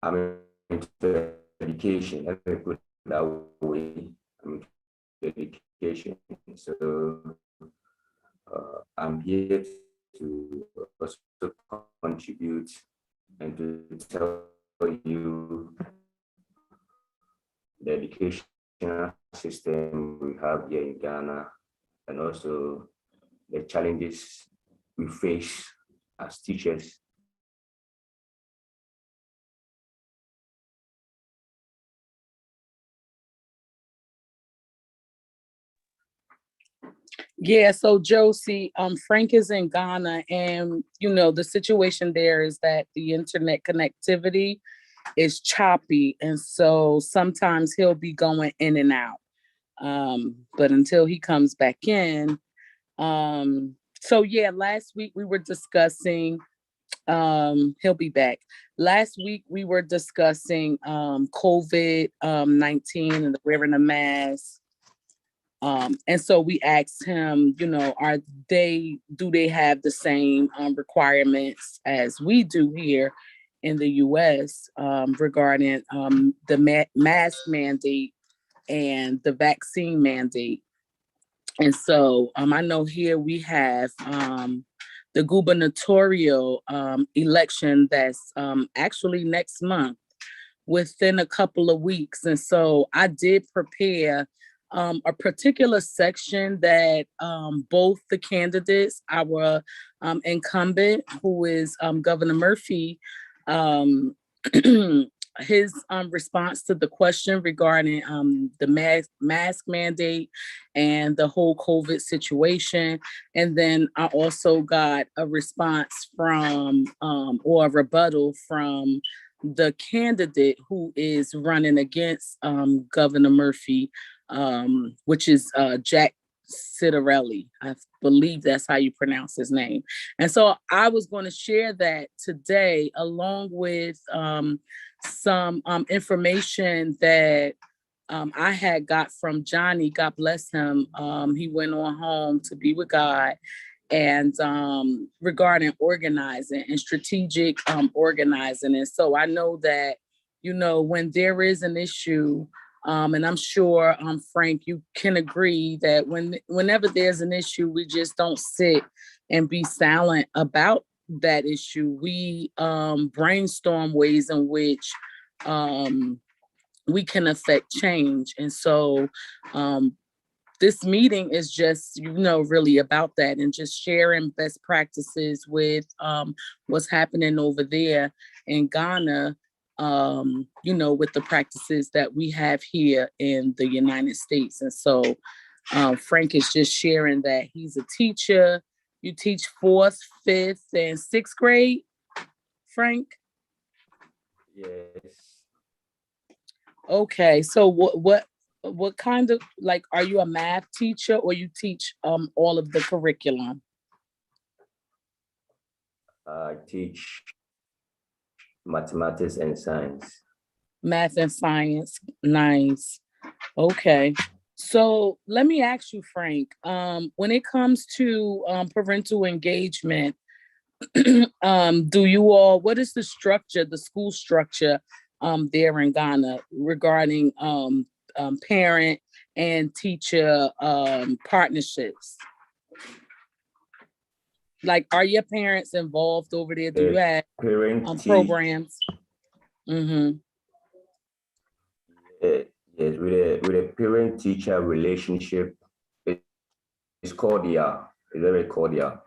I'm into education. Let me put it that way. I'm into education. So I'm here to also contribute and to tell you the educational system we have here in Ghana, and also the challenges we face as teachers. Yeah, so Josie, Frank is in Ghana, and the situation there is that the internet connectivity is choppy, and so sometimes he'll be going in and out. But until he comes back in, so yeah, last week we were discussing. He'll be back. Last week we were discussing COVID 19 and the wearing a mask. And so we asked him, do they have the same requirements as we do here in the US regarding the mask mandate and the vaccine mandate? And so I know here we have the gubernatorial election that's actually next month, within a couple of weeks. And so I did prepare a particular section that both the candidates, our incumbent, who is Governor Murphy, his response to the question regarding the mask mandate and the whole COVID situation. And then I also got a response from, or a rebuttal from the candidate who is running against Governor Murphy, which is Jack Citarelli. I believe that's how you pronounce his name. And so I was going to share that today, along with some information that I had got from Johnny. God bless him. He went on home to be with God. And regarding organizing and strategic organizing. And so I know that, when there is an issue, and I'm sure, Frank, you can agree that whenever there's an issue, we just don't sit and be silent about that issue. We brainstorm ways in which we can affect change. And so this meeting is just, really about that, and just sharing best practices with what's happening over there in Ghana, with the practices that we have here in the United States. And so Frank is just sharing that he's a teacher. You teach 4th, 5th, and 6th grade, Frank? Yes. Okay, so what kind of, like, are you a math teacher, or you teach all of the curriculum? I teach mathematics and science. Math and science, nice. Okay, so let me ask you, Frank, when it comes to parental engagement, what is the structure, the school structure there in Ghana regarding parent and teacher partnerships? Like, are your parents involved over there? Do you have programs? Mm-hmm. Yes, with a parent teacher relationship, it's cordial. It's very cordial.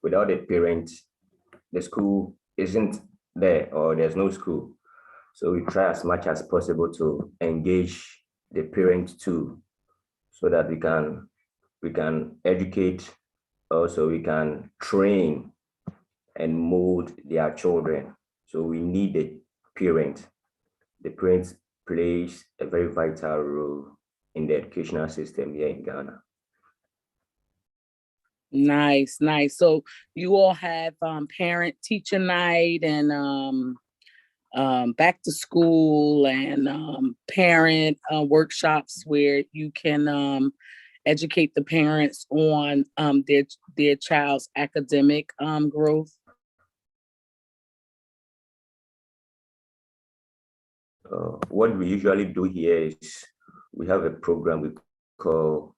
Without a parent, the school isn't there, or there's no school. So we try as much as possible to engage the parent too, so that we can educate, also we can train and mold their children. So we need the parent. The parent plays a very vital role in the educational system here in Ghana. Nice. So you all have parent teacher night, and back to school, and parent workshops where you can educate the parents on their child's academic growth. What we usually do here is we have a program we call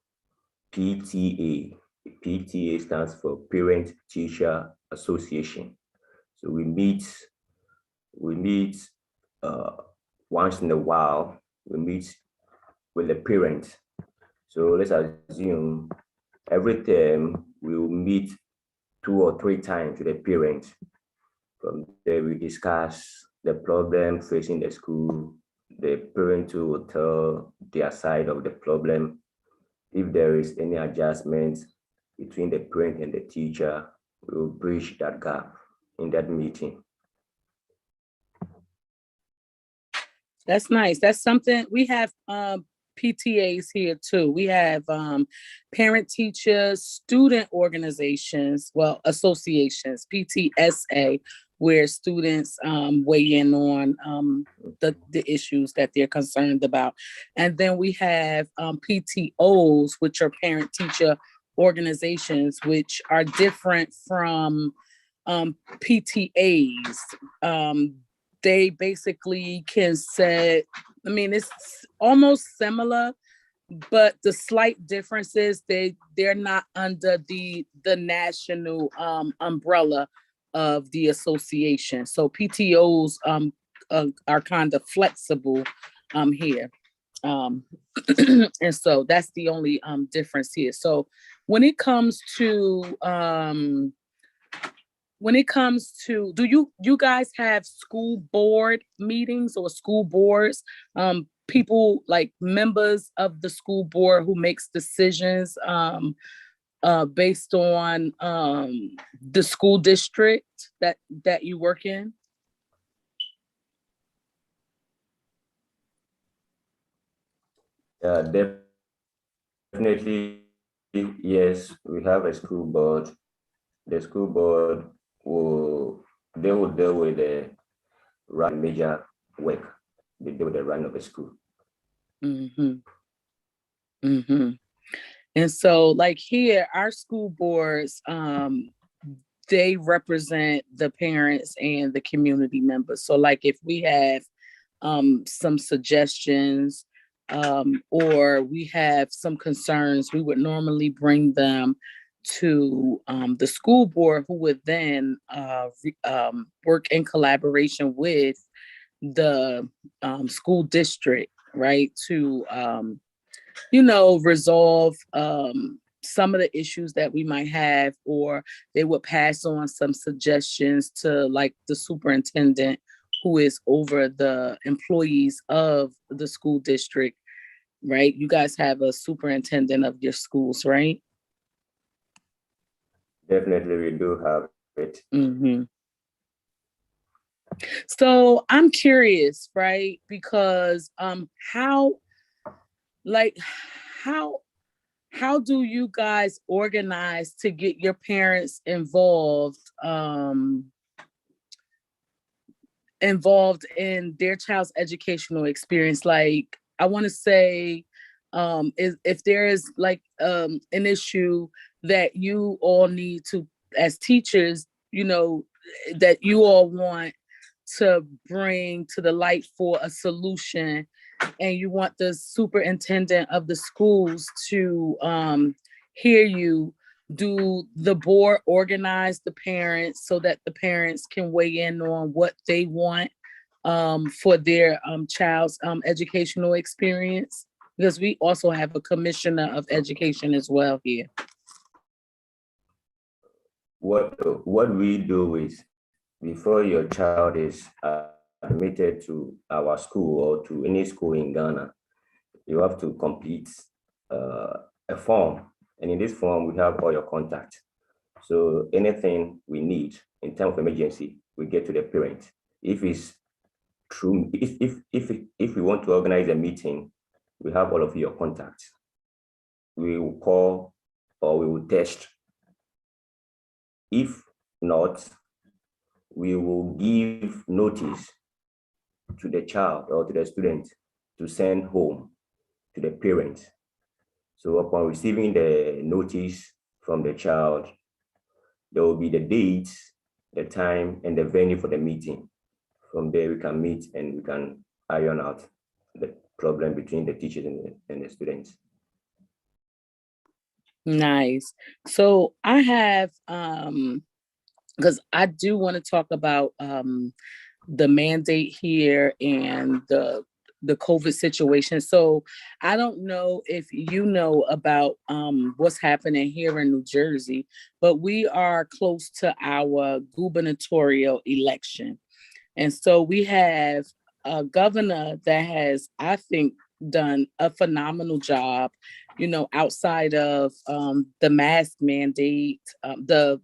PTA. PTA stands for Parent Teacher Association. So we meet once in a while. We meet with the parent. So let's assume every term we will meet 2 or 3 times with the parent. From there, we discuss the problem facing the school. The parent will tell their side of the problem. If there is any adjustment between the parent and the teacher, we will bridge that gap in that meeting. That's nice. That's something we have PTAs here too. We have parent teacher student organizations, well, associations, PTSA, where students weigh in on the issues that they're concerned about. And then we have PTOs, which are parent teacher organizations, which are different from PTAs. They basically can set, I mean, it's almost similar, but the slight difference is they're not under the national umbrella of the association. So PTOs are kind of flexible here. And so that's the only difference here. So when it comes to do you guys have school board meetings or school boards, people like members of the school board who makes decisions based on the school district that you work in? Definitely, yes, we have a school board. The school board will deal with the major work. They deal with the run of the school. Mm-hmm. Mm-hmm. And so like here, our school boards, they represent the parents and the community members. So like if we have some suggestions or we have some concerns, we would normally bring them to the school board, who would then work in collaboration with the school district, right, to resolve some of the issues that we might have, or they would pass on some suggestions to like the superintendent, who is over the employees of the school district, right? You guys have a superintendent of your schools, right? Definitely, we do have it. Mm-hmm. So I'm curious, right? Because how do you guys organize to get your parents involved in their child's educational experience? Like, I want to say, if there is like an issue that you all need to, as teachers, that you all want to bring to the light for a solution, and you want the superintendent of the schools to hear you, do the board organize the parents so that the parents can weigh in on what they want for their child's educational experience? Because we also have a commissioner of education as well here. What we do is, before your child is admitted to our school or to any school in Ghana, you have to complete a form. And in this form, we have all your contacts. So anything we need in terms of emergency, we get to the parent. If it's true, if we want to organize a meeting, we have all of your contacts. We will call or we will text. If not, we will give notice to the child or to the student to send home to the parent. So upon receiving the notice from the child, there will be the date, the time, and the venue for the meeting. From there, we can meet and we can iron out the problem between the teachers and the students. Nice. So I have because I do want to talk about the mandate here and the COVID situation. So I don't know if you know about what's happening here in New Jersey, but we are close to our gubernatorial election. And so we have a governor that has, I think, done a phenomenal job, you know, outside of the mask mandate, the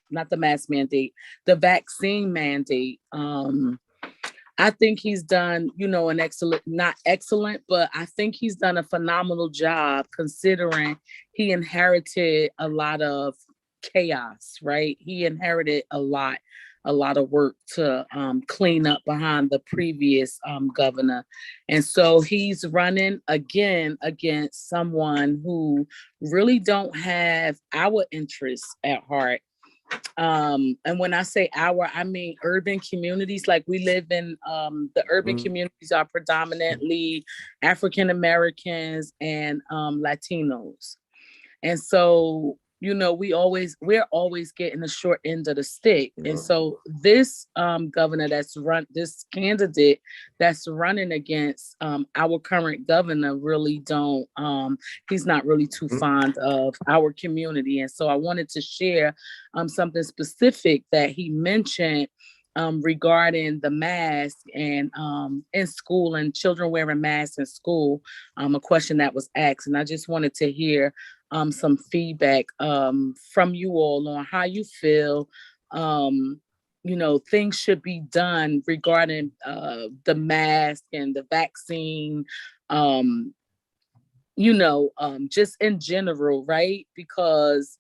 not the mask mandate, the vaccine mandate. I think he's done, you know, an excellent, not excellent, but I think he's done a phenomenal job considering he inherited a lot of chaos, right? He inherited a lot of work to clean up behind the previous governor. And so he's running again against someone who really don't have our interests at heart. And when I say our, I mean urban communities. Like we live in the urban communities are predominantly African Americans and Latinos. And so, you know, we're always getting the short end of the stick. And so this governor this candidate that's running against our current governor really don't, he's not really too fond of our community. And so I wanted to share something specific that he mentioned regarding the mask and in school and children wearing masks in school, a question that was asked. And I just wanted to hear some feedback from you all on how you feel, you know, things should be done regarding the mask and the vaccine, you know, just in general, right? Because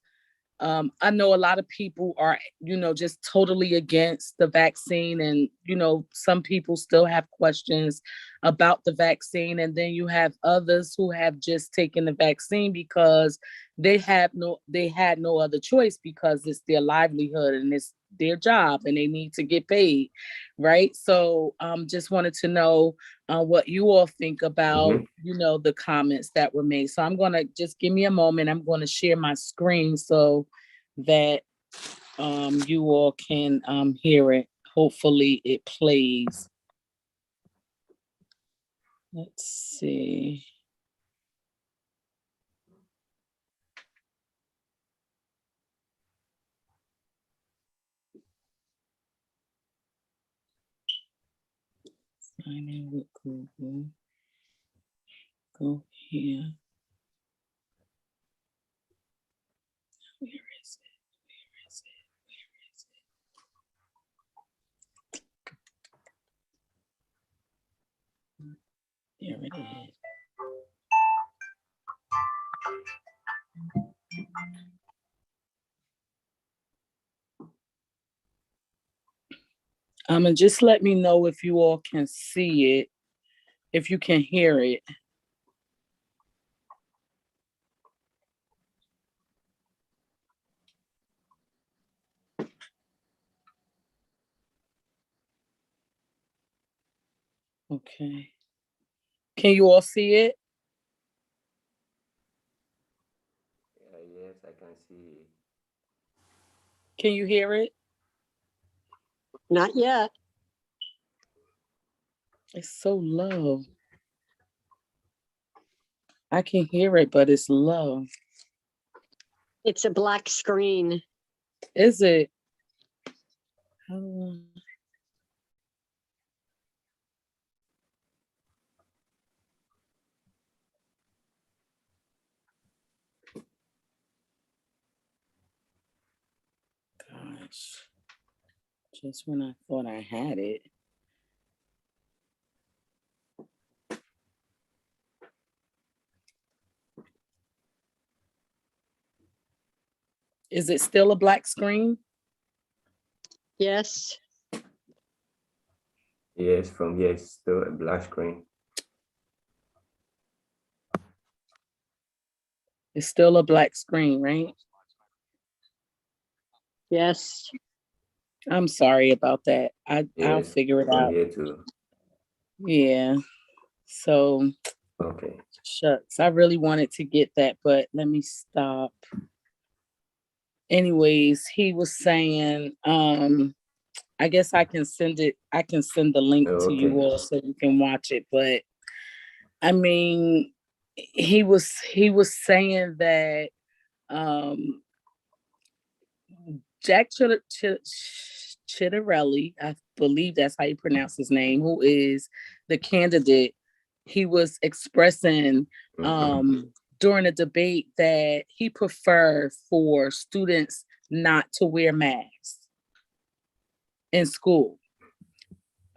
I know a lot of people are, you know, just totally against the vaccine. And, you know, some people still have questions about the vaccine. And then you have others who have just taken the vaccine because they had no other choice because it's their livelihood and it's their job and they need to get paid. Right. So just wanted to know what you all think about, you know, the comments that were made. So I'm going to just give me a moment. I'm going to share my screen so that you all can hear it. Hopefully it plays. Let's see. Sign in with Google. Go here. Where is it? There it is. And just let me know if you all can see it, if you can hear it. Okay. Can you all see it? Yes, I can see. Can you hear it? Not yet. It's so low. I can hear it, but it's low. It's a black screen. Is it? Gosh. Just when I thought I had it. Is it still a black screen? Yes. Yes, from here, it's still a black screen. It's still a black screen, right? Yes. I'm sorry about that. I'll Yes, figure it from out. here too. Yeah. So Okay. shucks, I really wanted to get that, but let me stop. Anyways, he was saying, I guess I can send it, I can send the link to you Okay. all so you can watch it. But I mean, he was saying that um Jack Chitterelli, I believe that's how you pronounce his name, who is the candidate, he was expressing Mhm. during a debate that he preferred for students not to wear masks in school.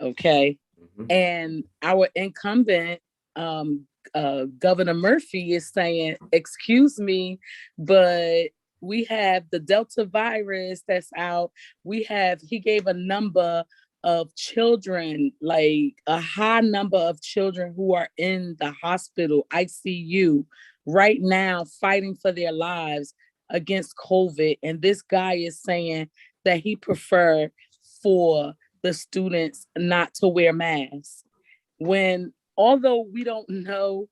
Okay. Mhm. And our incumbent, Governor Murphy, is saying, excuse me, but we have the Delta virus that's out. He gave a number of children, like a high number of children who are in the hospital, ICU, right now, fighting for their lives against COVID. And this guy is saying that he preferred for the students not to wear masks. When, although we don't know,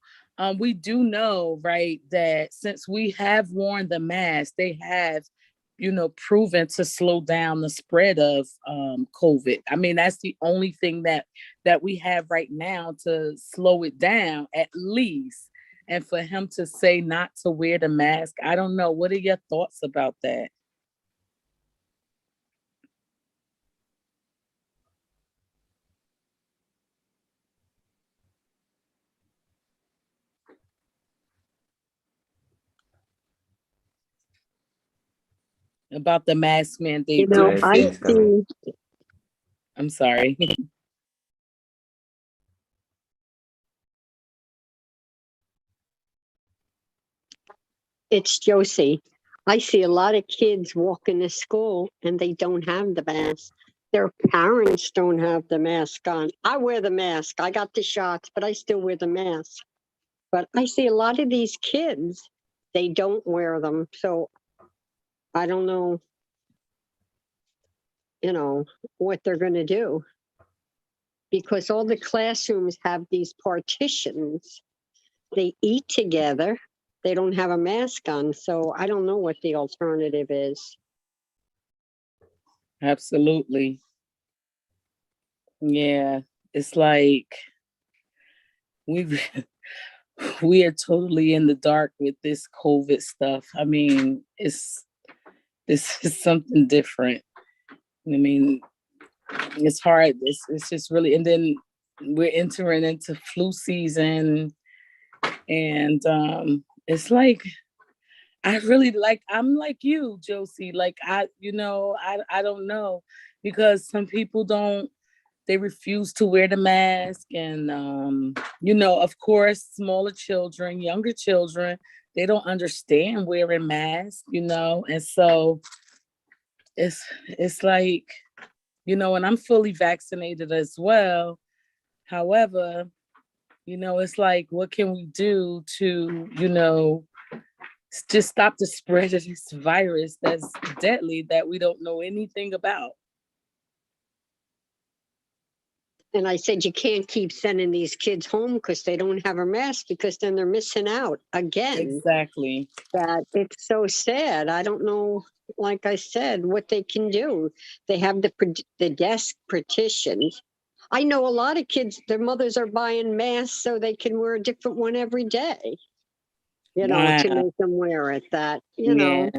we do know, right, that since we have worn the mask, they have, proven to slow down the spread of COVID. I mean, that's the only thing that we have right now to slow it down, at least. And for him to say not to wear the mask, I don't know. What are your thoughts about that? About the mask You mandate? Do know, you Nice I feel? things coming. see I'm sorry. it's Josie. I see a lot of kids walking to school and they don't have the mask. Their parents don't have the mask on. I wear the mask. I got the shots, but I still wear the mask. But I see a lot of these kids, they don't wear them. So I don't know, you know, what they're going to do because all the classrooms have these partitions. They eat together. They don't have a mask on. So I don't know what the alternative is. Absolutely. Yeah. It's like we we are totally in the dark with this COVID stuff. I mean, this is something different. I mean, it's hard. It's just really, and then we're entering into flu season, and it's like I'm like you, Josie. Like I don't know, because some people don't, they refuse to wear the mask. And of course, smaller children, younger children, they don't understand wearing masks, and so it's like, and I'm fully vaccinated as well. However, it's like, what can we do to, just stop the spread of this virus that's deadly, that we don't know anything about? And I said, you can't keep sending these kids home because they don't have a mask because then they're missing out again. Exactly. That it's so sad. I don't know, like I said, what they can do. They have the desk partitions. I know a lot of kids, their mothers are buying masks so they can wear a different one every day, to Wow. make them wear it. Yeah,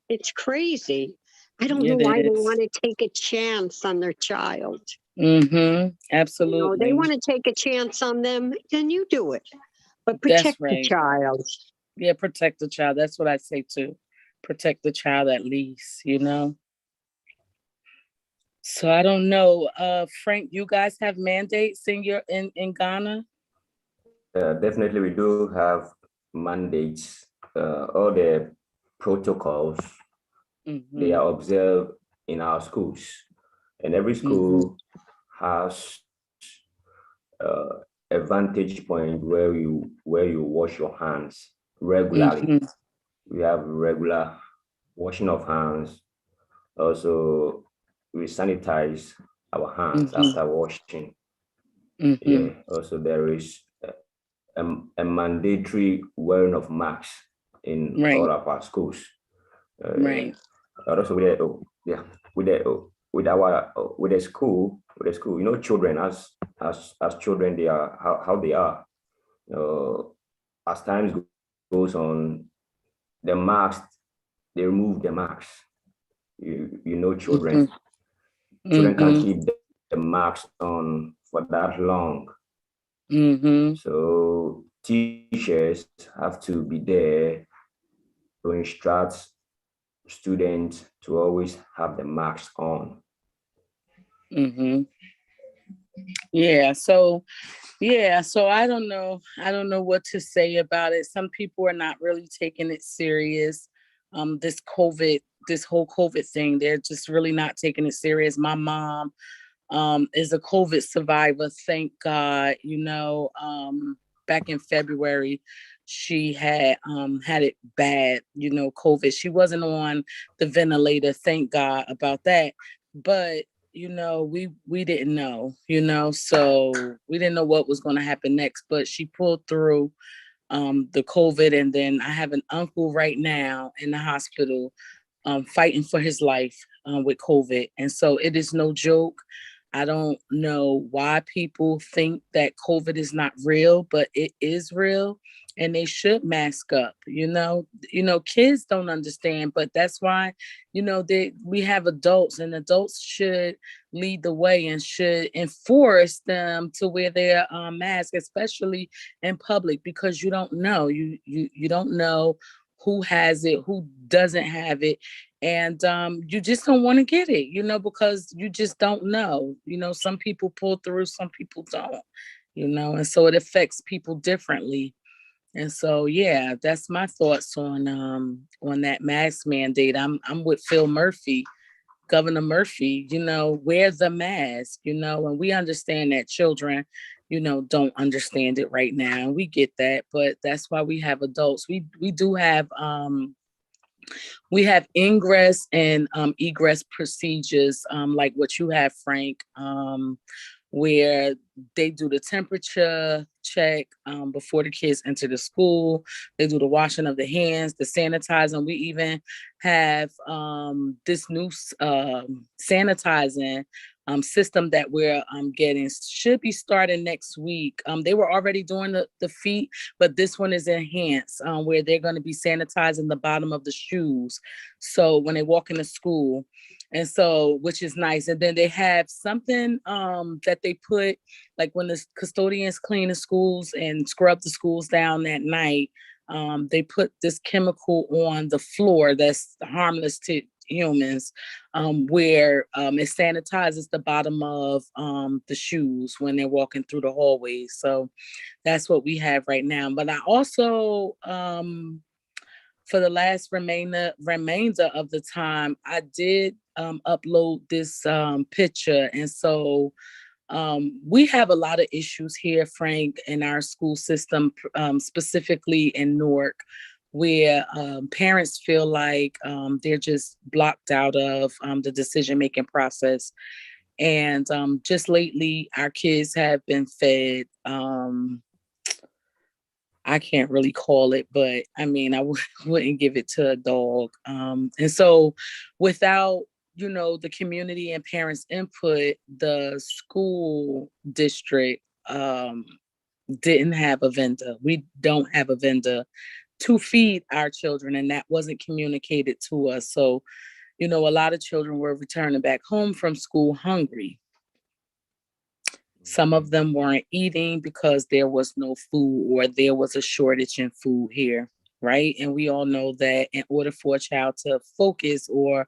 It's crazy. I don't know it why they is. want to take a chance on their child. Mm-hmm. They Absolutely. want to take a chance on them, then you do it. But That's protect the right. child. Yeah, protect the child. That's what I say too. Protect the child at least. So I don't know. Frank, you guys have mandates in Ghana? Definitely, we do have mandates. All the protocols, they Mm-hmm. are observed in our schools, and every Mm-hmm. school has uh, a vantage point where you wash your hands regularly. Mm-hmm. We have regular washing of hands. Also, we sanitize our hands Mm-hmm. after washing. Mm-hmm. Yeah. Also, there is a mandatory wearing of masks in all Right. of our schools. Uh, Right. also, yeah, with the school, children as children, they are how they are. Uh, as time goes on, the masks they remove the masks. Mm-hmm. Children can't Mm-hmm. keep the marks on for that long. Mm-hmm. So teachers have to be there to instruct students to always have the marks on. Mm-hmm. Yeah, so I don't know. I don't know what to say about it. Some people are not really taking it serious. This COVID, this whole COVID thing, they're just really not taking it serious. My mom is a COVID survivor, thank God. Back in February, she had it bad, COVID. She wasn't on the ventilator, thank God about that. But we didn't know, so we didn't know what was going to happen next. But she pulled through the COVID, and then I have an uncle right now in the hospital fighting for his life with COVID. And so it is no joke. I don't know why people think that COVID is not real, but it is real, and they should mask up. Kids don't understand, but that's why, we have adults, and adults should lead the way and should enforce them to wear their mask, especially in public, because you don't know. You don't know who has it, who doesn't have it, and you just don't want to get it, because you just don't know. Some people pull through, some people don't, and so it affects people differently. And so, yeah, that's my thoughts on that mask mandate. I'm with Phil Murphy, Governor Murphy. Wear the mask. And we understand that children, don't understand it right now, and we get that, but that's why we have adults. We do have we have ingress and egress procedures, like what you have, Frank, where they do the temperature check before the kids enter the school. They do the washing of the hands, the sanitizing. We even have this new sanitizing system that we're getting, should be starting next week. They were already doing the feet, but this one is enhanced, where they're going to be sanitizing the bottom of the shoes. So when they walk into school, and so, which is nice. And then they have something that they put, like when the custodians clean the schools and scrub the schools down at night, they put this chemical on the floor that's harmless to humans, where it sanitizes the bottom of the shoes when they're walking through the hallways. So that's what we have right now. But I also, for the last remainder of the time, I did upload this picture. And so we have a lot of issues here, Frank, in our school system, specifically in Newark, where parents feel like they're just blocked out of the decision-making process. And just lately, our kids have been fed, I can't really call it, but I mean, wouldn't give it to a dog. And so without, the community and parents' input, the school district didn't have a vendor. We don't have a vendor to feed our children, and that wasn't communicated to us. So, a lot of children were returning back home from school hungry. Some of them weren't eating because there was no food, or there was a shortage in food here, right? And we all know that in order for a child to focus or,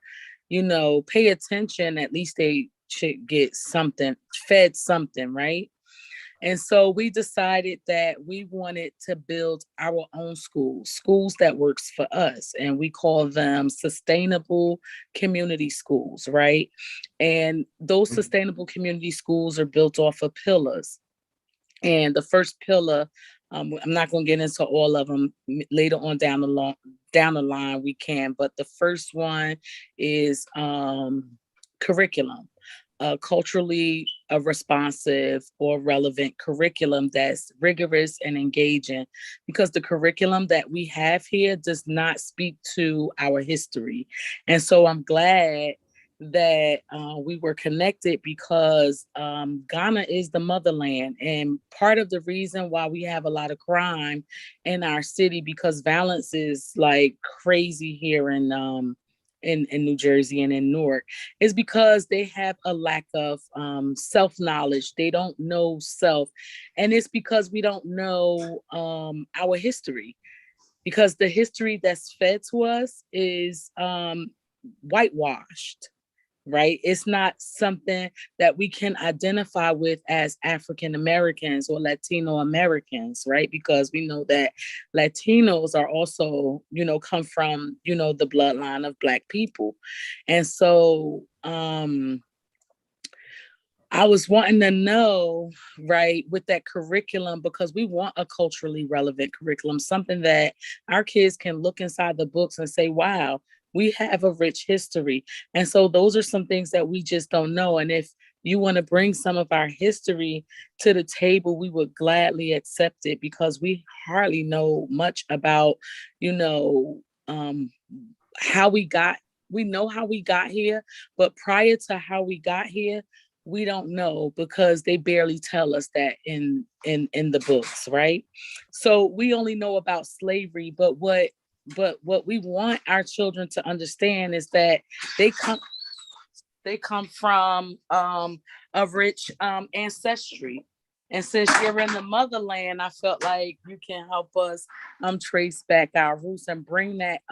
pay attention, at least they should get something, fed something, right? And so we decided that we wanted to build our own schools that works for us. And we call them sustainable community schools, right? And those sustainable community schools are built off of pillars. And the first pillar, I'm not going to get into all of them. Later on down the line we can, but the first one is curriculum. culturally responsive or relevant curriculum that's rigorous and engaging, because the curriculum that we have here does not speak to our history. And so I'm glad that we were connected, because Ghana is the motherland. And part of the reason why we have a lot of crime in our city, because violence is like crazy here in New Jersey and in Newark, is because they have a lack of self-knowledge. They don't know self. And it's because we don't know our history, because the history that's fed to us is whitewashed, right? It's not something that we can identify with as African Americans or Latino Americans, right? Because we know that Latinos are also, come from, the bloodline of Black people. And so I was wanting to know, right, with that curriculum, because we want a culturally relevant curriculum, something that our kids can look inside the books and say, wow, we have a rich history. And so those are some things that we just don't know. And if you want to bring some of our history to the table, we would gladly accept it, because we hardly know much about, how we got. We know how we got here, but prior to how we got here, we don't know, because they barely tell us that in the books, right? So we only know about slavery, but what we want our children to understand is that they come from a rich ancestry. And since you're in the motherland, I felt like you can help us trace back our roots and bring that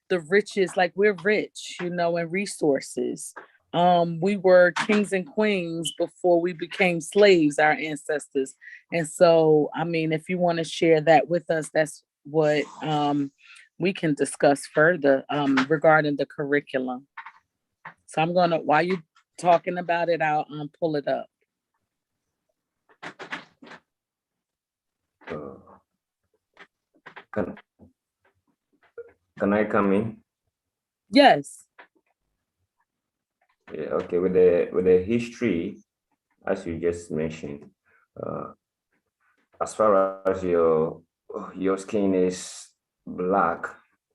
the riches, like we're rich, in resources. We were kings and queens before we became slaves, our ancestors. And so, I mean, if you want to share that with us, that's what we can discuss further regarding the curriculum. So I'm gonna, while you talking about it, I'll pull it up. Can I come in? Yes. Yeah, okay. With the history, as you just mentioned, as far as your skin is Black,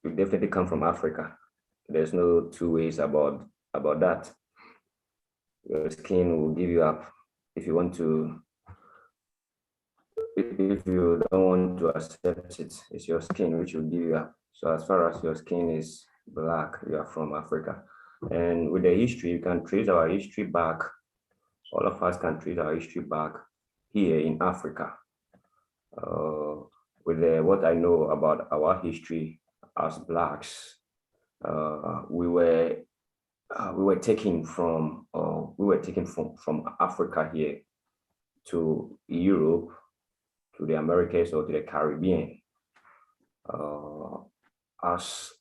you definitely come from Africa. There's no two ways about that. Your skin will give you up. If you don't want to accept it, it's your skin which will give you up. So as far as your skin is Black, you are from Africa. And with the history, you can trace our history back. All of us can trace our history back here in Africa. With what I know about our history as Blacks, we were taken from Africa here to Europe, to the Americas, or to the Caribbean. As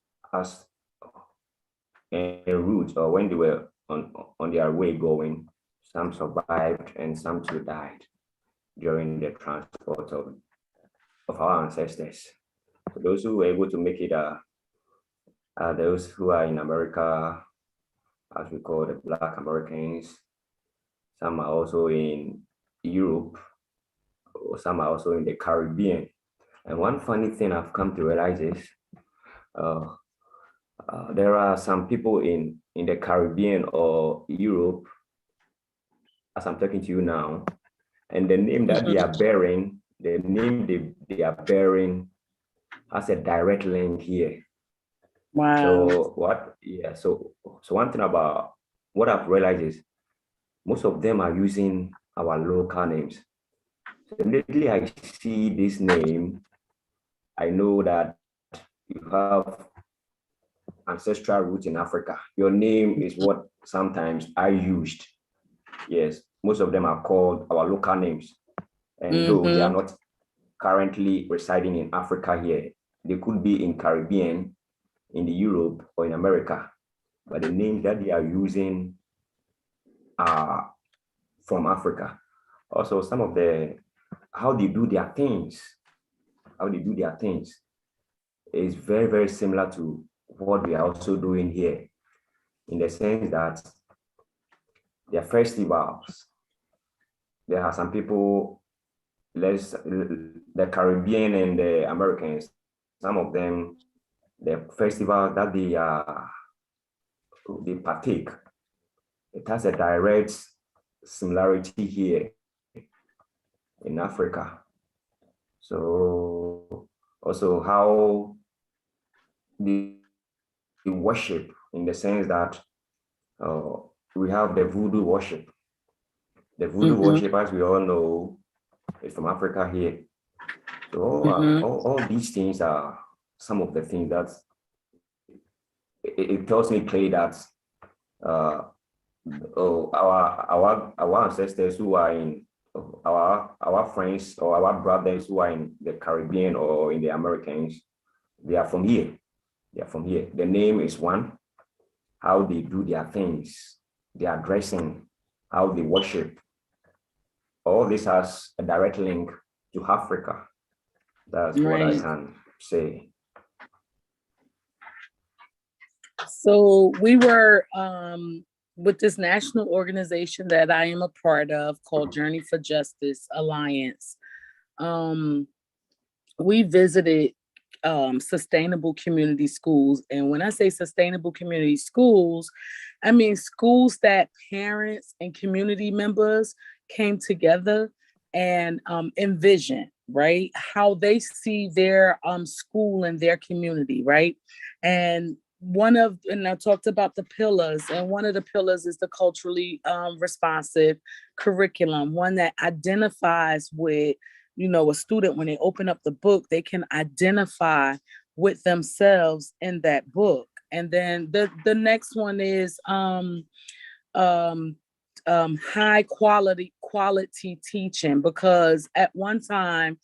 a route, or when they were on their way going, some survived and some too died during the transport of our ancestors. So those who were able to make it are those who are in America, as we call the Black Americans. Some are also in Europe, or some are also in the Caribbean. And one funny thing I've come to realize is there are some people in the Caribbean or Europe, as I'm talking to you now, and the name that they are bearing, the name they are bearing has a direct link here. Wow. So what? Yeah. So one thing about what I've realized is most of them are using our local names. So immediately I see this name, I know that you have ancestral roots in Africa. Your name is what sometimes I used. Yes, most of them are called our local names. And though they are not currently residing in Africa here, they could be in Caribbean, in the Europe, or in America. But the names that they are using are from Africa. Also, some of how they do their things, is very, very similar to what we are also doing here, in the sense that their festivals. There are some people, the Caribbean and the Americans, some of them, the festival that they partake, it has a direct similarity here in Africa. So also how the worship, in the sense that we have the voodoo worship. The voodoo worship, as we all know, is from Africa here. So all these things are some of the things that it tells me clearly that our ancestors who are in our friends or our brothers who are in the Caribbean or in the Americans, they are from here. They are from here. The name is one. How they do their things, their dressing, how they worship. All this has a direct link to Africa. That's what I can say. So we were with this national organization that I am a part of called Journey for Justice Alliance. We visited sustainable community schools. And when I say sustainable community schools, I mean schools that parents and community members came together and envision, right? How they see their school and their community, right? And I talked about the pillars, and one of the pillars is the culturally responsive curriculum, one that identifies with, a student, when they open up the book, they can identify with themselves in that book. And then the next one is high quality teaching, because at one time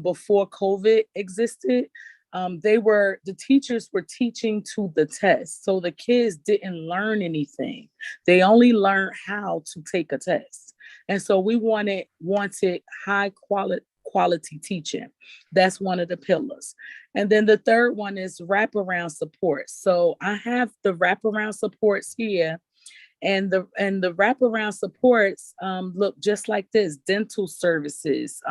before COVID existed, the teachers were teaching to the test. So the kids didn't learn anything. They only learned how to take a test. And so we wanted high quality teaching. That's one of the pillars. And then the third one is wraparound support. So I have the wraparound supports here. And the wraparound supports look just like this: dental services.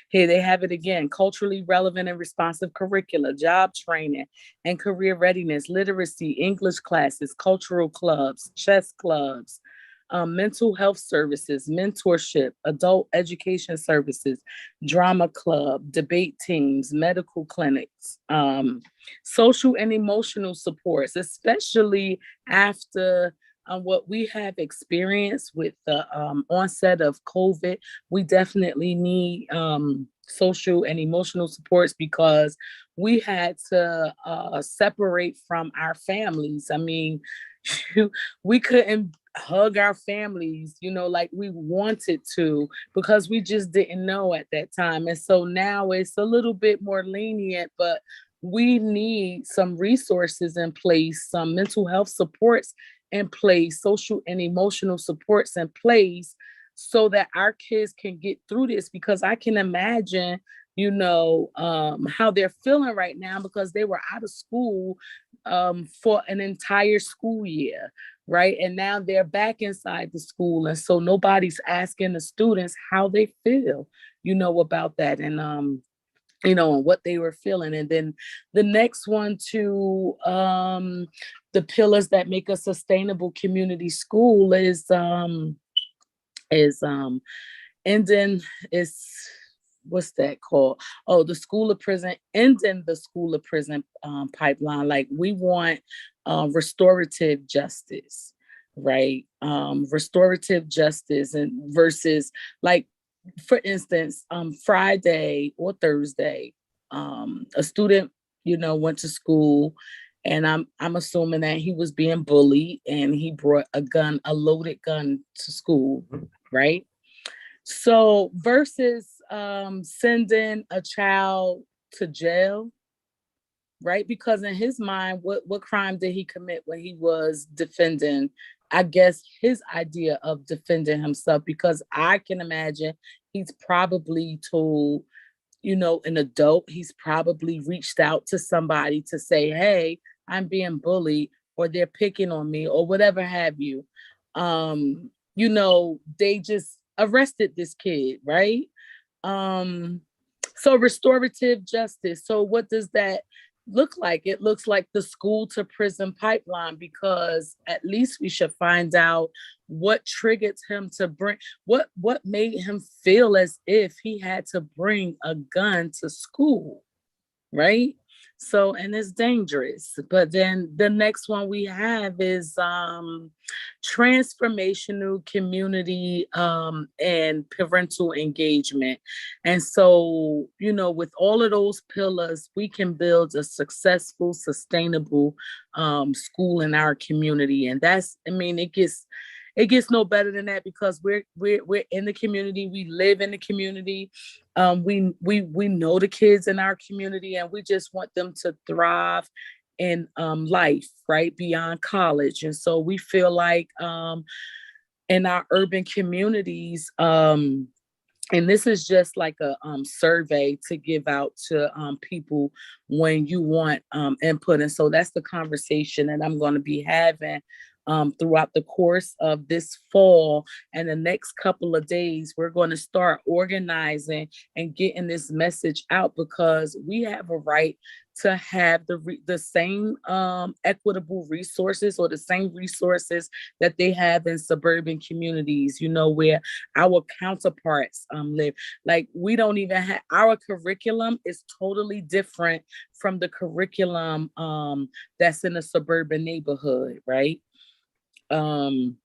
Here they have it again: culturally relevant and responsive curricula, job training and career readiness, literacy, English classes, cultural clubs, chess clubs, mental health services, mentorship, adult education services, drama club, debate teams, medical clinics, social and emotional supports, especially after what we have experienced with the onset of COVID. We definitely need social and emotional supports, because we had to separate from our families. I mean, we couldn't hug our families, like we wanted to, because we just didn't know at that time. And so now it's a little bit more lenient, but we need some resources in place, some mental health supports in place, social and emotional supports in place, so that our kids can get through this. Because I can imagine, how they're feeling right now, because they were out of school for an entire school year, right? And now they're back inside the school. And so nobody's asking the students how they feel, about that. And and what they were feeling. And then the next one to the pillars that make a sustainable community school is ending is what's that called? Oh, the school of prison, ending the school of prison pipeline. Like, we want restorative justice, right? Restorative justice, and versus, like, for instance, Friday or Thursday, a student, went to school, and I'm assuming that he was being bullied, and he brought a loaded gun to school, right? So versus sending a child to jail, right? Because in his mind, what crime did he commit when he was defending, I guess, his idea of defending himself? Because I can imagine he's probably told, an adult, he's probably reached out to somebody to say, hey, I'm being bullied, or they're picking on me, or whatever have you. they just arrested this kid, right? So restorative justice. So what does that look like? It looks like the school to prison pipeline, because at least we should find out what triggered him to bring, what made him feel as if he had to bring a gun to school, right? So, and it's dangerous. But then the next one we have is transformational community and parental engagement. And so, with all of those pillars, we can build a successful, sustainable school in our community. And that's, it gets no better than that, because we're in the community, we live in the community, we know the kids in our community, and we just want them to thrive in life, right, beyond college. And so we feel like in our urban communities, and this is just like a survey to give out to people when you want input. And so that's the conversation that I'm going to be having throughout the course of this fall. And the next couple of days, we're going to start organizing and getting this message out, because we have a right to have the same equitable resources, or the same resources that they have in suburban communities, where our counterparts live. Like, we don't even have, our curriculum is totally different from the curriculum that's in a suburban neighborhood, right? And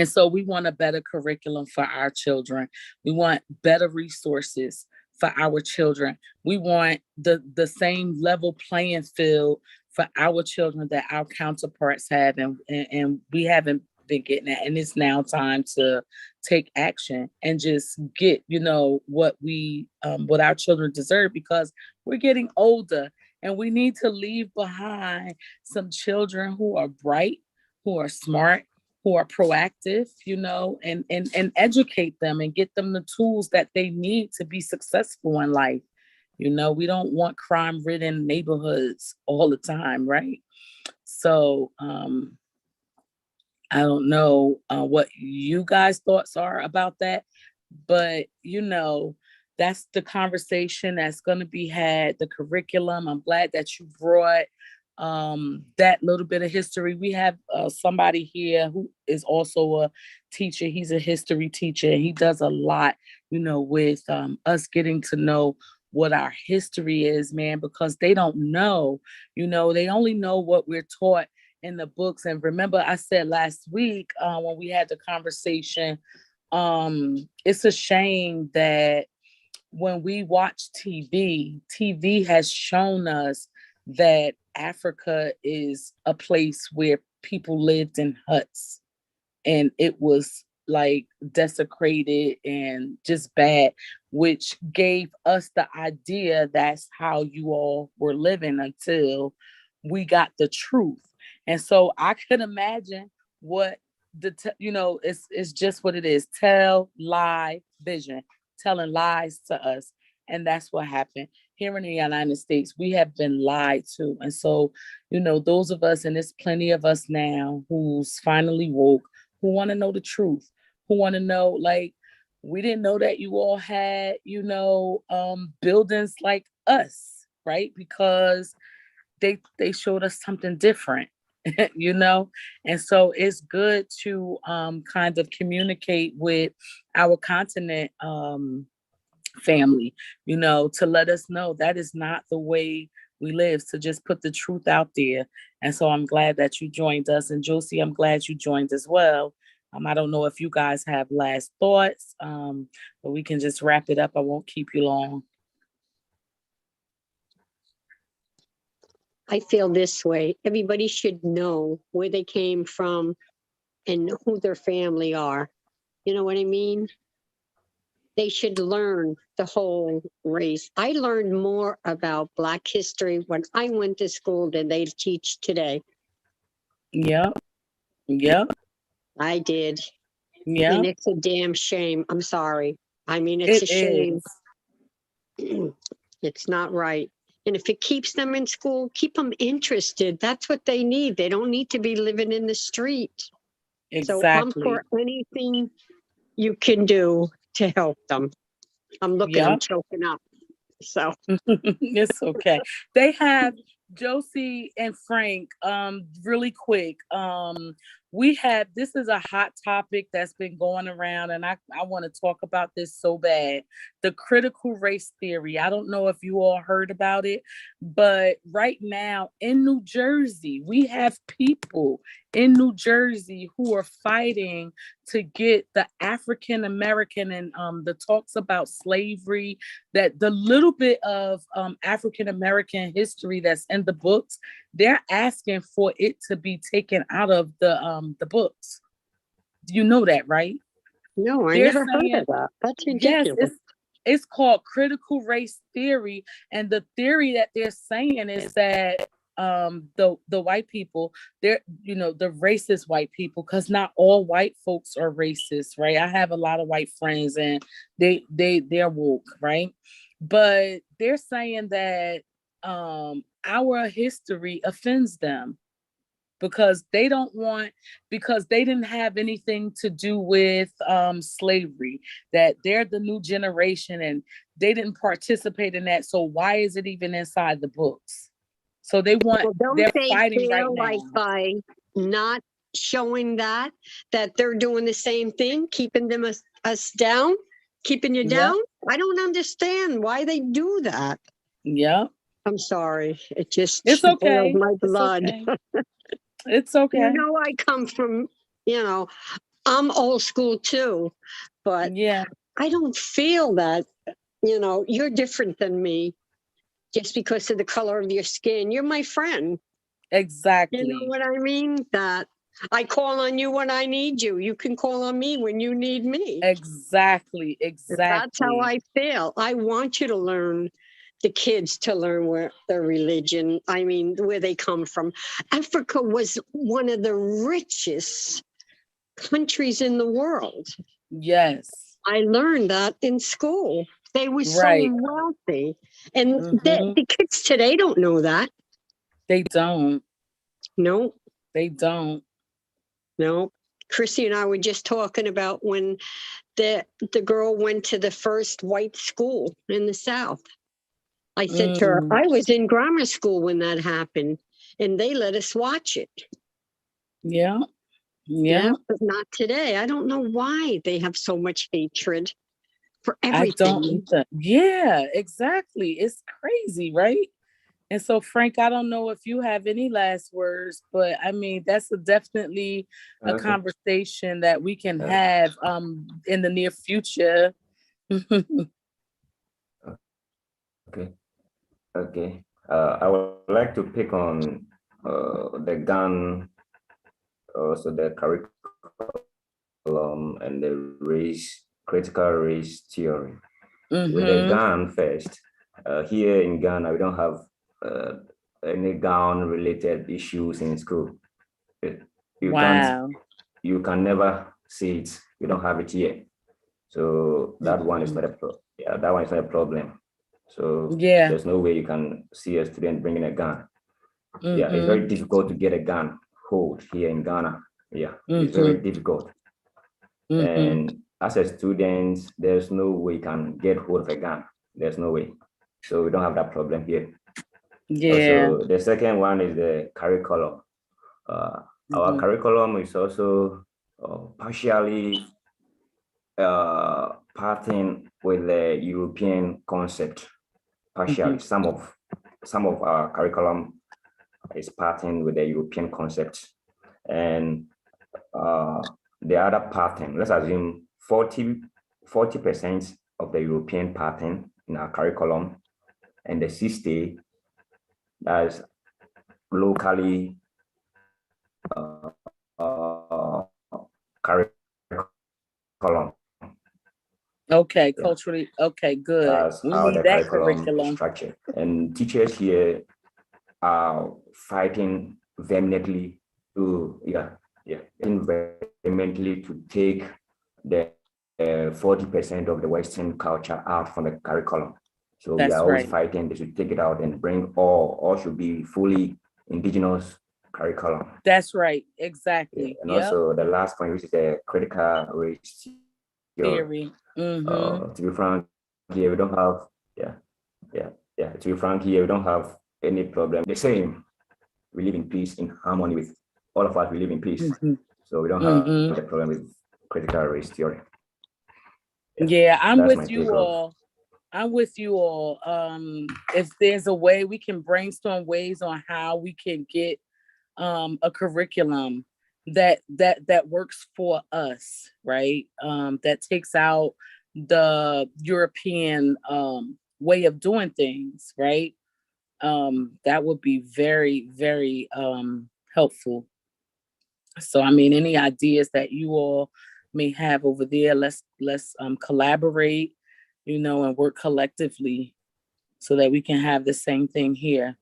so we want a better curriculum for our children. We want better resources for our children. We want the same level playing field for our children that our counterparts have, and we haven't been getting that. And it's now time to take action and just get, what our children deserve, because we're getting older, and we need to leave behind some children who are bright, who are smart, who are proactive, and educate them and get them the tools that they need to be successful in life. We don't want crime-ridden neighborhoods all the time, right? So I don't know what you guys' thoughts are about that, but that's the conversation that's going to be had, the curriculum. I'm glad that you brought that little bit of history. We have somebody here who is also a teacher. He's a history teacher, and he does a lot, with us getting to know what our history is, man, because they don't know, they only know what we're taught in the books. And remember, I said last week when we had the conversation, it's a shame that when we watch TV has shown us that Africa is a place where people lived in huts, and it was like desecrated and just bad, which gave us the idea that's how you all were living until we got the truth. And so I could imagine what it's just what it is: tell, lie, vision, telling lies to us. And that's what happened here in the United States. We have been lied to. And so, those of us, and there's plenty of us now who's finally woke, who want to know the truth, who want to know, like, we didn't know that you all had, buildings like us, right? Because they showed us something different. And so it's good to kind of communicate with our continent family, to let us know that is not the way we live, to just put the truth out there. And so I'm glad that you joined us. And Josie, I'm glad you joined as well. I don't know if you guys have last thoughts, but we can just wrap it up. I won't keep you long. I feel this way. Everybody should know where they came from and who their family are. You know what I mean? They should learn the whole race. I learned more about Black history when I went to school than they teach today. Yep. I did. Yeah. And it's a damn shame. I'm sorry. It's a shame. It's not right. And if it keeps them in school, keep them interested. That's what they need. They don't need to be living in the street. So I'm Exactly. for anything you can do to help them. I'm looking, Yeah. I'm choking up. So It's okay. They have Josie and Frank, really quick. We had this is a hot topic that's been going around, and I want to talk about this so bad. The critical race theory. I don't know if you all heard about it, but right now in New Jersey, we have people in New Jersey who are fighting to get the African American and the talks about slavery, that the little bit of African American history that's in the books, they're asking for it to be taken out of the books. You know that, right? no, I They're never heard saying of that. That's yes, ridiculous. it's called critical race theory, and the theory that they're saying is that the white people, they're the racist white people, because not all white folks are racist, right? I have a lot of white friends, and they're woke, right? But they're saying that our history offends them because they don't want, because they didn't have anything to do with slavery, that they're the new generation and they didn't participate in that, so why is it even inside the books? So they want, Well, don't they're they fighting right feel now. like by not showing that they're doing the same thing, keeping us down, keeping you Yeah, down? I don't understand why they do that. yeah, I'm sorry. It just it's boils okay, my it's blood. okay, it's okay. I come from, you know, I'm old school too, but Yeah, I don't feel that, you're different than me just because of the color of your skin. You're my friend. You know exactly, what I mean? That I call on you when I need you. You can call on me when you need me. exactly, That's how exactly. I feel. I want you to learn, the kids to learn where their religion, I mean, where they come from. Africa was one of the richest countries in the world. Yes, I learned that in school. They were so right. wealthy. And Hmm. the kids today don't know that. They don't, No, they don't. no. Chrissy and I were just talking about when the girl went to the first white school in the South. I said to her, Mm, I was in grammar school when that happened, and they let us watch it. yeah, Yeah, yeah. but not today. I don't know why they have so much hatred for I don't everything. either. Yeah, exactly. It's crazy, right? And so, Frank, I don't know if you have any last words, but I mean, that's definitely a Okay. conversation that we can Uh, have in the near future. okay. Okay. I would like to pick on the gun, also the curriculum and the critical race theory. With the Mm-hmm. gun first, here in Ghana, we don't have uh, any gun related issues in school. It- you can't, Wow. you can never see it. We don't have it here. So that one is Mm-hmm. not yeah, that one is not a problem. So Yeah. there's no way you can see a student bringing a gun. Yeah, it's Mm-hmm. very difficult to get a gun hold here in Ghana. Yeah, it's Mm-hmm. very difficult. Mm-hmm. And as a student, there's no way you can get hold of a gun. There's no way. So we don't have that problem here. Yeah. Also, the second one is the curriculum. Uh, our Mm-hmm. curriculum is also partially parting with the European concept. Mm-hmm. Partially, some of our curriculum is parting with the European concept, and the other pattern, let's assume 40% of the European pattern in our curriculum, and the 60 that's locally curriculum. Okay, Yeah, culturally. Okay, good. that's We how need the that curriculum is curriculum. structured. And teachers here are fighting vehemently to, vehemently to take the 40% of the Western culture out from the curriculum. So we are That's always right. fighting. They should take it out and bring all should be fully indigenous curriculum. That's right. Yeah. Exactly. And Yep. also the last point, which is the critical race theory. Theory. Mm-hmm. To be frank, here we don't have, to be frank, here we don't have any problem. The same, we live in peace, in harmony with all of us, we live in peace. Mm-hmm. So we don't Mm-hmm. have a problem with critical race theory. Yeah, I'm That's my with take you of. all. I'm with you all. If there's a way we can brainstorm ways on how we can get a curriculum that works for us, right? That takes out the European way of doing things, right? That would be very, very helpful. So I mean, any ideas that you all may have over there, let's collaborate, and work collectively so that we can have the same thing here.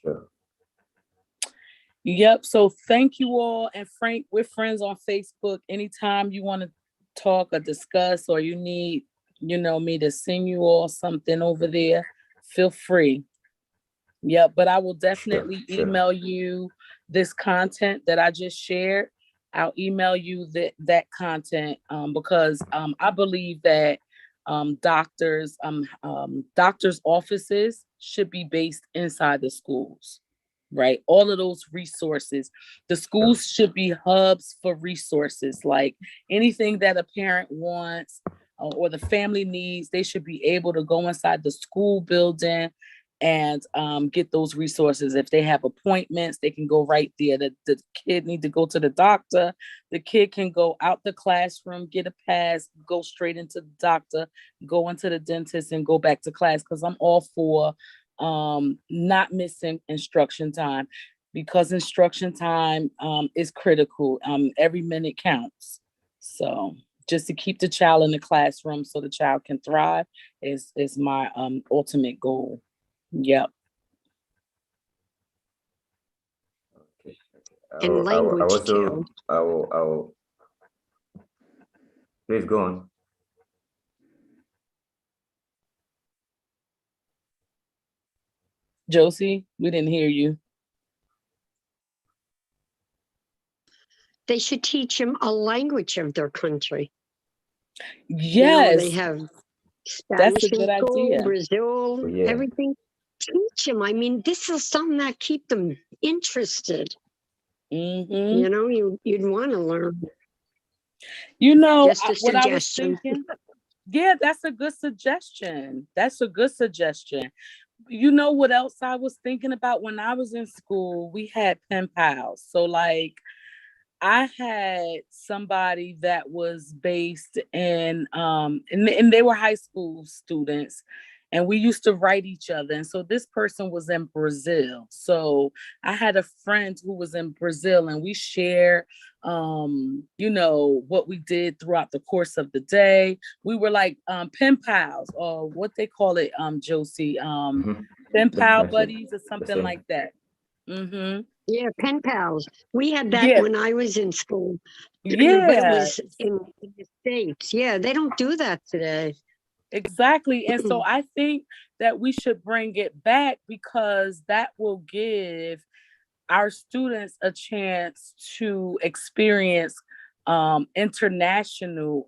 Sure. Yep. So thank you all. And Frank, we're friends on Facebook. Anytime you want to talk or discuss, or you need, me to send you all something over there, feel free. Yep. But I will definitely Sure. email you this content that I just shared. I'll email you that content because I believe that doctors' offices should be based inside the schools, right? All of those resources. The schools should be hubs for resources, like anything that a parent wants or the family needs, they should be able to go inside the school building and get those resources. If they have appointments, they can go right there. The kid need to go to the doctor. The kid can go out the classroom, get a pass, go straight into the doctor, go into the dentist, and go back to class. Because I'm all for not missing instruction time, because instruction time is critical. Every minute counts. So just to keep the child in the classroom so the child can thrive is my ultimate goal. Yep. Okay. And language too. I will, please go on. Josie, we didn't hear you. They should teach them a language of their country. Yes, They have that's Spanish a good in school, idea. Brazil, Oh, yeah. everything. Teach them. I mean, this is something that keep them interested. Mm-hmm. You'd want to learn. Just a What I was suggestion. thinking. Yeah, that's a good suggestion. That's a good suggestion. You know what else I was thinking about? When I was in school, we had pen pals. So like I had somebody that was based and they were high school students, and we used to write each other. And so this person was in Brazil. So I had a friend who was in Brazil, and we shared what we did throughout the course of the day. We were like pen pals, or what they call it, Josie, pen pal buddies or something like that. Mm-hmm. Yeah, pen pals. We had that Yeah. when I was in school. Yeah. But it was in the States. Yeah, they don't do that today. Exactly. And so I think that we should bring it back, because that will give our students a chance to experience international,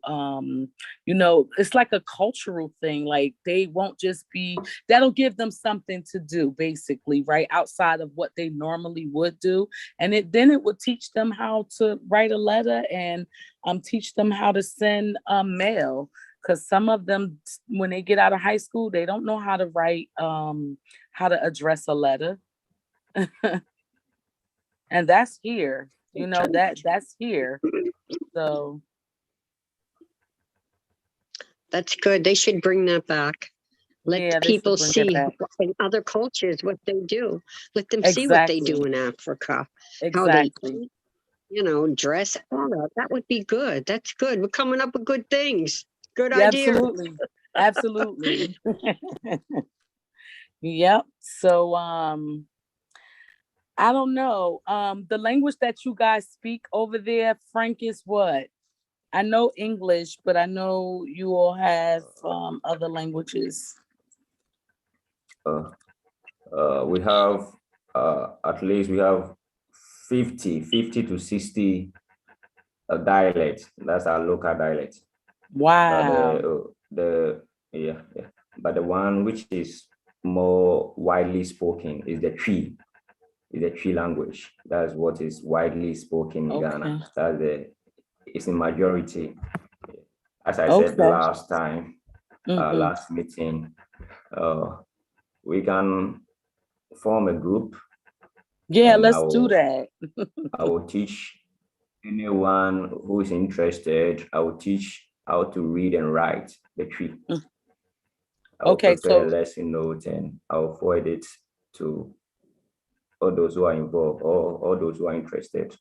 it's like a cultural thing. Like they won't just be, that'll give them something to do, basically, right outside of what they normally would do. And then it would teach them how to write a letter, and teach them how to send mail. Because some of them, when they get out of high school, they don't know how to write, how to address a letter. And that's here, that's here. So That's good. They should bring that back. Let people see in other cultures what they do. Let them see what they do in Africa. Exactly. How they, dress, all that. That would be good. That's good. We're coming up with good things. Good idea. Absolutely. Yep. So I don't know. The language that you guys speak over there, Frank, is what? I know English, but I know you all have other languages. We have at least we have 50 to 60 dialects. That's our local dialect. But Wow. yeah. But the one which is more widely spoken is the Tree. Is the Tree language. That's what is widely spoken in Okay. Ghana. It's in majority. As I said Okay. last time, last meeting, we can form a group. Yeah, And let's do that. I will teach anyone who is interested. I will teach how to read and write the Tree. I will Okay, prepare so a lesson note and I will forward it to all those who are involved, or all those who are interested.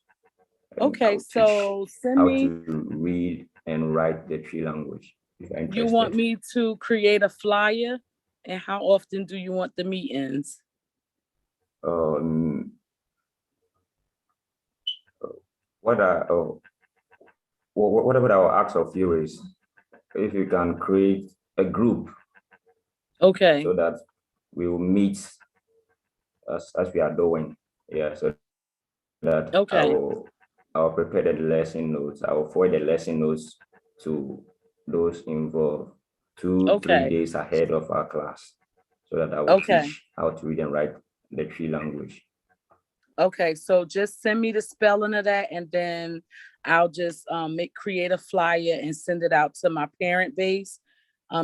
And I okay, will teach so send how me. to read and write the Tree language. If you're You want interested. me to create a flyer, and how often do you want the meetings? Whatever I will ask of you is if you can create a group Okay. so that we will meet as we are doing. Yeah, so that Okay. I will prepare the lesson notes. I will forward the lesson notes to those involved 2-3 Okay. days ahead of our class, so that I will Okay. teach how to read and write the Tree language. Okay, so just send me the spelling of that, and then I'll just create a flyer and send it out to my parent base,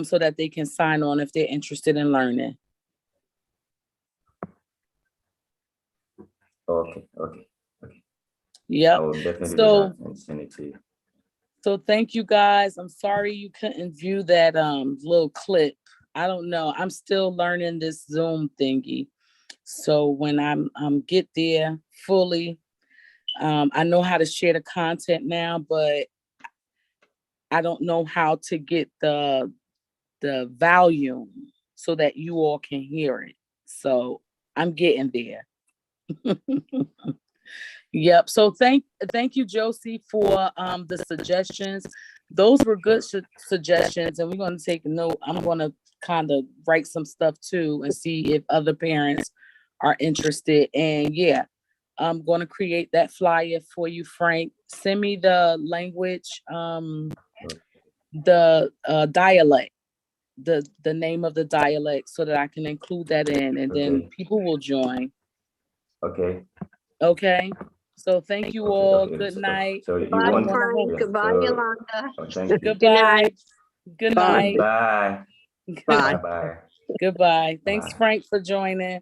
so that they can sign on if they're interested in learning. Okay. I Yep. will definitely do So that and send it to you. so thank you guys. I'm sorry you couldn't view that little clip. I don't know. I'm still learning this Zoom thingy. So when I'm get there fully, I know how to share the content now, but I don't know how to get the volume so that you all can hear it. So I'm getting there. Yep. So thank you, Josie, for the suggestions. Those were good suggestions, and we're going to take a note. I'm going to kind of write some stuff too and see if other parents are interested. And yeah, I'm going to create that flyer for you, Frank. Send me the language, the dialect, the name of the dialect, so that I can include that in, and then Okay. people will join. Okay. Okay. So thank you all. Good night. So you Bye, want Frank. Goodbye, Yolanda. thank you. Goodbye. Good Bye. night. Bye. Bye. Bye. Goodbye. Thanks, Frank, for joining.